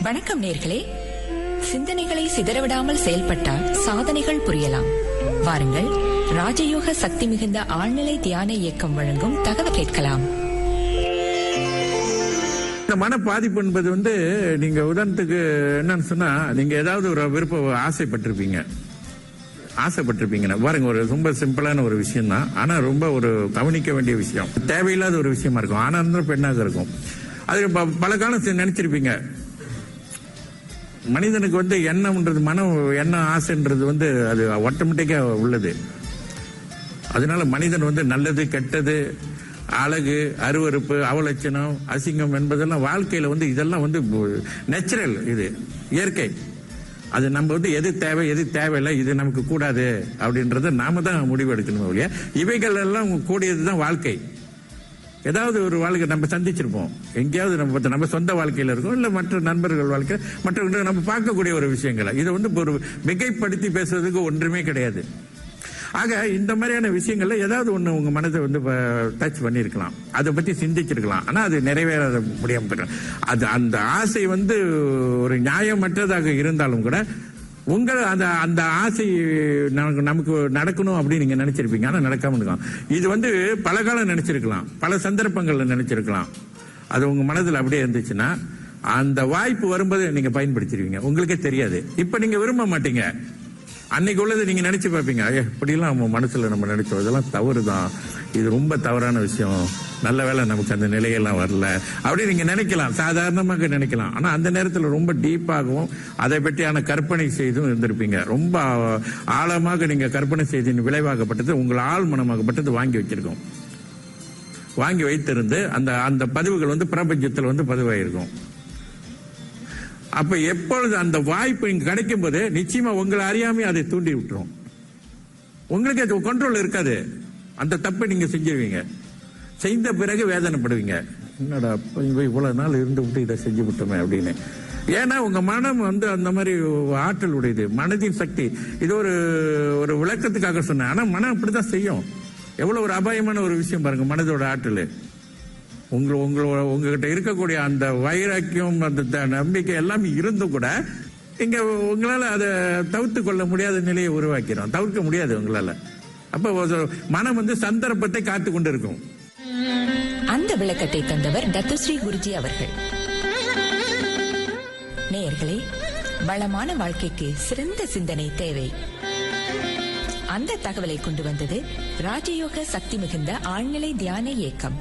வணக்கம் நேர்களே. சிந்தனைகளை சிதறவிடாமல் செயல்பட்டால் சாதனைகள் புரியலாம். வாருங்கள், ராஜயோக சக்தி மிகுந்த ஆழ்நிலை தியான இயக்கம் வழங்கும் தகவல் கேட்கலாம். இந்த மன பாதிப்பு என்பது நீங்க உதாரணத்துக்கு என்னன்னு சொன்னா, நீங்க ஏதாவது ஒரு விருப்ப ஆசைப்பட்டிருப்பீங்க பாருங்க. ஒரு ரொம்ப சிம்பிளான ஒரு விஷயம் தான், ஆனா ரொம்ப ஒரு கவனிக்க வேண்டிய விஷயம், தேவையில்லாத ஒரு விஷயமா இருக்கும். ஆனா இருந்தாலும் பெண்ணாக இருக்கும். அது பல காலம் நினைச்சிருப்பீங்க. மனிதனுக்கு எண்ணம்ன்றது, எண்ணம் ஆசைன்றது அது ஆட்டோமேட்டிக்கா உள்ளது. அதனால மனிதன் நல்லது கெட்டது, அழகு, அருவருப்பு, அவலட்சணம், அசிங்கம் என்பதெல்லாம் வாழ்க்கையில இதெல்லாம் நேச்சுரல், இது இயற்கை. அது நம்ம எது தேவை எது தேவையில்லை, இது நமக்கு கூடாது அப்படின்றத நாம தான் முடிவு எடுக்கணும் இல்லையா? இவைகள் எல்லாம் கூடியதுதான் வாழ்க்கை. ஏதாவது ஒரு வாழ்க்கை நம்ம சந்திச்சிருப்போம், எங்கேயாவது நம்ம சொந்த வாழ்க்கையில இருக்கும், இல்ல மற்ற நண்பர்கள் வாழ்க்கை, மற்றவங்க நம்ம பார்க்கக்கூடிய ஒரு விஷயங்களை. இதை ஒரு மிகைப்படுத்தி பேசுறதுக்கு ஒன்றுமே கிடையாது. ஆக இந்த மாதிரியான விஷயங்கள்ல ஏதாவது ஒண்ணு உங்க மனதை டச் பண்ணிருக்கலாம், அதை பத்தி சிந்திச்சிருக்கலாம். ஆனா அது நிறைவேற முடியாம அது அந்த ஆசை ஒரு நியாயமற்றதாக இருந்தாலும் கூட உங்கள் அந்த ஆசை நமக்கு நடக்கணும் அப்படின்னு நீங்க நினைச்சிருப்பீங்க. ஆனா நடக்காம இருக்கலாம். இது பல காலம் நினைச்சிருக்கலாம், பல சந்தர்ப்பங்கள்ல நினைச்சிருக்கலாம். அது உங்க மனதில் அப்படியே இருந்துச்சுன்னா அந்த வாய்ப்பு வரும்போது நீங்க பயன்படுத்திடுவீங்க, உங்களுக்கே தெரியாது. இப்ப நீங்க விரும்ப மாட்டீங்க, அன்னைக்கு உள்ளது நீங்க நினைச்சு பார்ப்பீங்க. இப்படிலாம் நம்ம மனசுல நம்ம நினைச்சோம், இதெல்லாம் தவறுதான், இது ரொம்ப தவறான விஷயம், நல்ல வேளை நமக்கு அந்த நிலையெல்லாம் வரல அப்படி நீங்க நினைக்கலாம், சாதாரணமாக நினைக்கலாம். ஆனா அந்த நேரத்தில் ரொம்ப டீப்பாகவும் அதை பற்றியான கற்பனை செய்தும் இருந்திருப்பீங்க. ரொம்ப ஆழமாக நீங்க கற்பனை செய்தின் விளைவாகப்பட்டது, உங்கள் ஆள் மனமாகப்பட்டது வாங்கி வச்சிருக்கோம். வாங்கி வைத்திருந்து அந்த பதிவுகள் பிரபஞ்சத்தில் பதிவாயிருக்கும். அப்ப எப்பொழுது அந்த வாய்ப்பு இங்க கிடைக்கும் போது நிச்சயமா உங்களை அறியாமே அதை தூண்டி விட்டுரும். உங்களுக்கு அது கண்ட்ரோல் இருக்காது. அந்த தப்பை நீங்க செஞ்சிருவீங்க. செய்த பிறகு வேதனைப்படுவீங்க, என்னடா இவ்வளவு நாள் இருந்து விட்டு இதை செஞ்சு விட்டோமே அப்படின்னு. ஏன்னா உங்க மனம் அந்த மாதிரி ஆற்றல் உடையது, மனதின் சக்தி. இது ஒரு விளக்கத்துக்காக சொன்னேன். ஆனா மனம் அப்படித்தான் செய்யும். எவ்வளவு ஒரு அபாயமான ஒரு விஷயம் பாருங்க மனதோட ஆற்றல். உங்ககிட்ட இருக்கக்கூடிய அந்த வைராக்கியம், அந்த நம்பிக்கை எல்லாமே இருந்தும் கூட இங்க உங்களால அதை தவிர்த்து கொள்ள முடியாத நிலையை உருவாக்கிறோம். தவிர்க்க முடியாது உங்களால. அப்ப மனம் சந்தர்ப்பத்தை காத்து கொண்டு இருக்கும். அந்த விளக்கத்தை தந்தவர் டத்துஸ்ரீ குருஜி அவர்கள். நேயர்களே, வளமான வாழ்க்கைக்கு சிறந்த சிந்தனை தேவை. அந்த தகவலை கொண்டு வந்தது ராஜயோக சக்தி மிகுந்த ஆழ்நிலை தியான இயக்கம்.